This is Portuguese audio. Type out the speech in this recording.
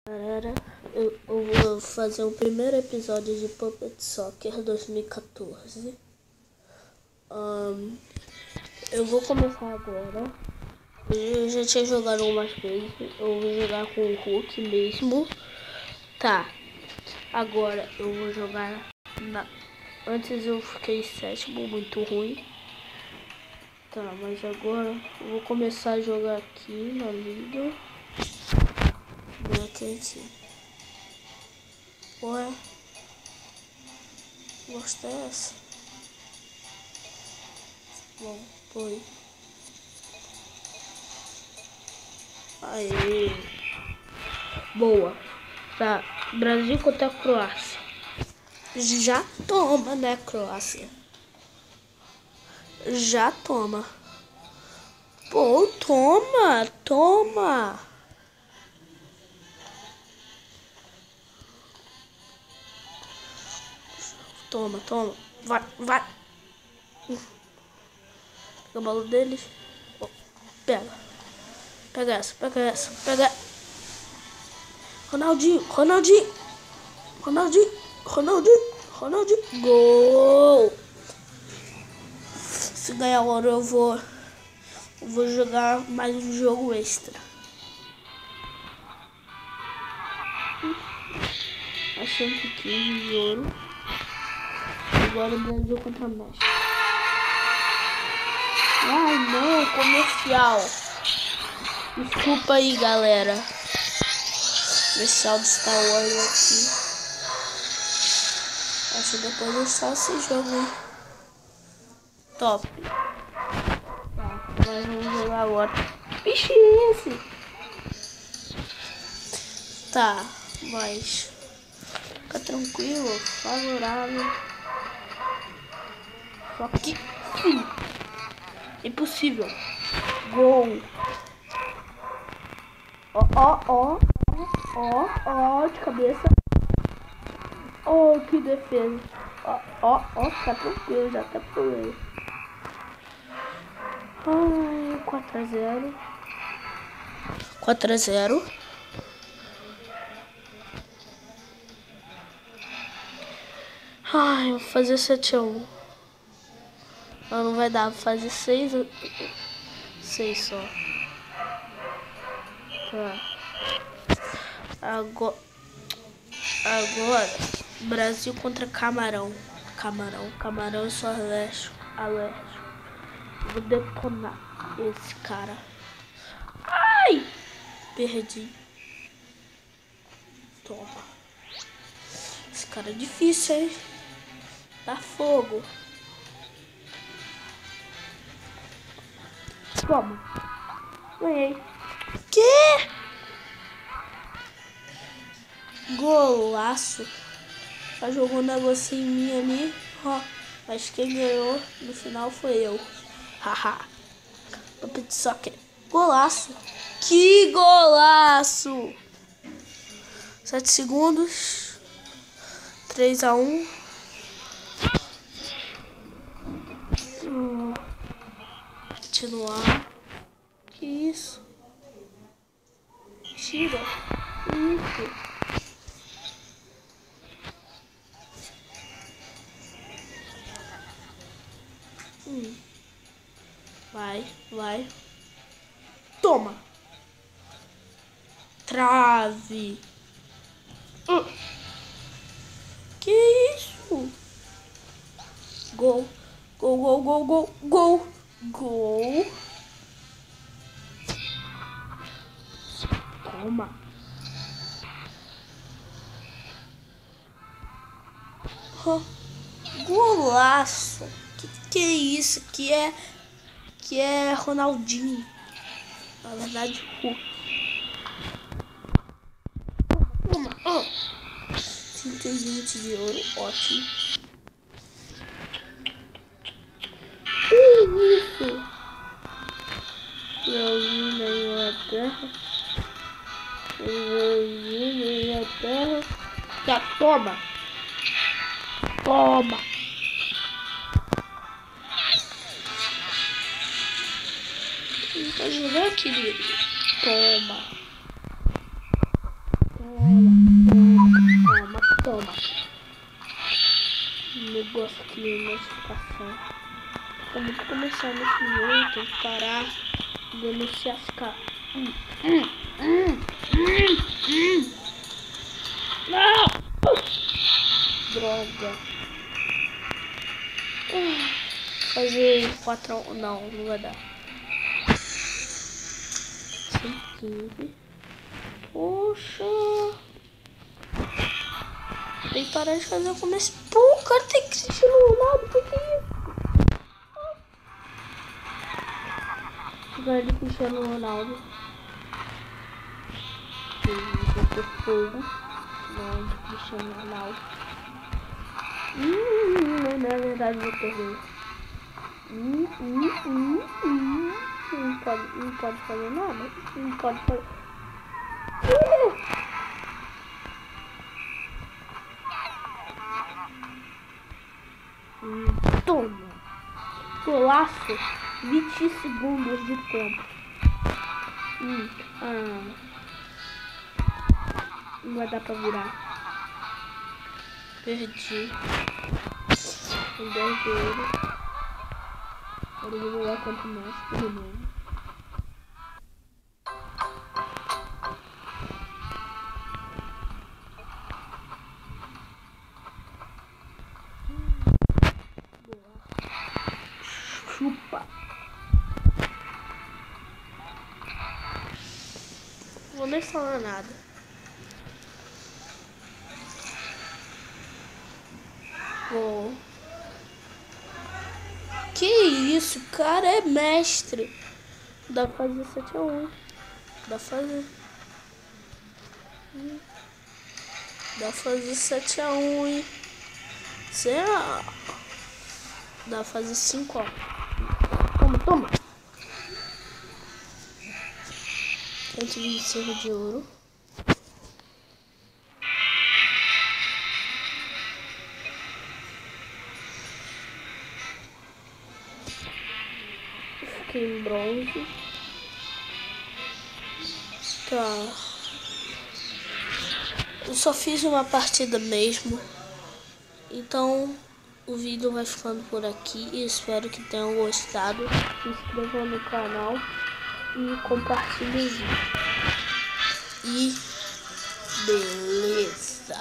Galera, eu vou fazer o primeiro episódio de Puppet Soccer 2014. Eu vou começar agora. Eu já tinha jogado umas vezes. Eu vou jogar com o Hulk mesmo. Tá. Agora eu vou jogar Antes eu fiquei sétimo, muito ruim. Tá, mas agora eu vou começar a jogar aqui na liga. Vou aqui. Ué, gostei dessa. Bom, foi. Aí. Boa. Tá, Brasil contra a Croácia. Já toma, né, Croácia? Já toma. Pô, toma. Toma, vai. Pega a bola deles. Pega essa. Ronaldinho. Gol. Se ganhar agora eu vou jogar mais um jogo extra. A 115 de ouro. Agora o Brasil contra o México. Ai não, comercial. Desculpa aí, galera. Comercial do Star Wars aqui. Acho que depois eu só esse jogo aí. Top. Tá, mas vamos jogar agora. Que bicho é esse? Tá, mas fica tranquilo, favorável. Só que sim. Impossível. Gol. Ó, de cabeça. Oh, que defesa. Ó, tá tranquilo, já até pulei. Ai, 4-0. Ai, vou fazer 7-1. Não vai dar, vou fazer 6 só. Tá. Agora Brasil contra Camarão. Camarão só alérgico. Vou detonar esse cara. Ai! Perdi. Toma. Esse cara é difícil, hein? Dá fogo. Toma. Ganhei. Que? Golaço. Já jogou um negócio em mim ali. Ó. Mas quem ganhou no final foi eu. Haha. Puppet Soccer. Golaço. Que golaço. 7 segundos. 3-1. Continuar. Que isso? Tira. Isso. Vai. Toma. Trave. Que isso? Gol. Toma. Golaço. Que é isso? Que é Ronaldinho. Na verdade, Toma. 120 de ouro. Ótimo. Que isso? Brasil na Inglaterra. Já toma. Não tá jogando, querido. Toma. acabou de começar nesse jeito, tem que parar, denunciar, ficar. Não! Droga. Fazer 4. Não vai dar. 115. Poxa. Tem que parar de fazer o começo. Pô, o cara tem que se Ronaldo. Por que isso? Jogar de Cristiano Ronaldo. Fogo. Não, de Cristiano Ronaldo. Na verdade vou perder. Não pode fazer nada. Não pode fazer. Toma. Golaço. 20 segundos de tempo. Não vai dar pra virar. Perdi. Com 10 de ouro. Agora eu vou jogar contra o Messi de novo. Chupa. Vou nem falar nada. Oh. Que isso, o cara é mestre. Dá pra fazer 7-1. Dá pra fazer. Dá pra fazer 7-1, hein? Será? Dá pra fazer 5, ó. Toma. 125 de ouro. Fiquei em bronze. Tá. Eu só fiz uma partida mesmo. Então o vídeo vai ficando por aqui. Espero que tenham gostado. Se inscrevam no canal e compartilhem o vídeo. E beleza.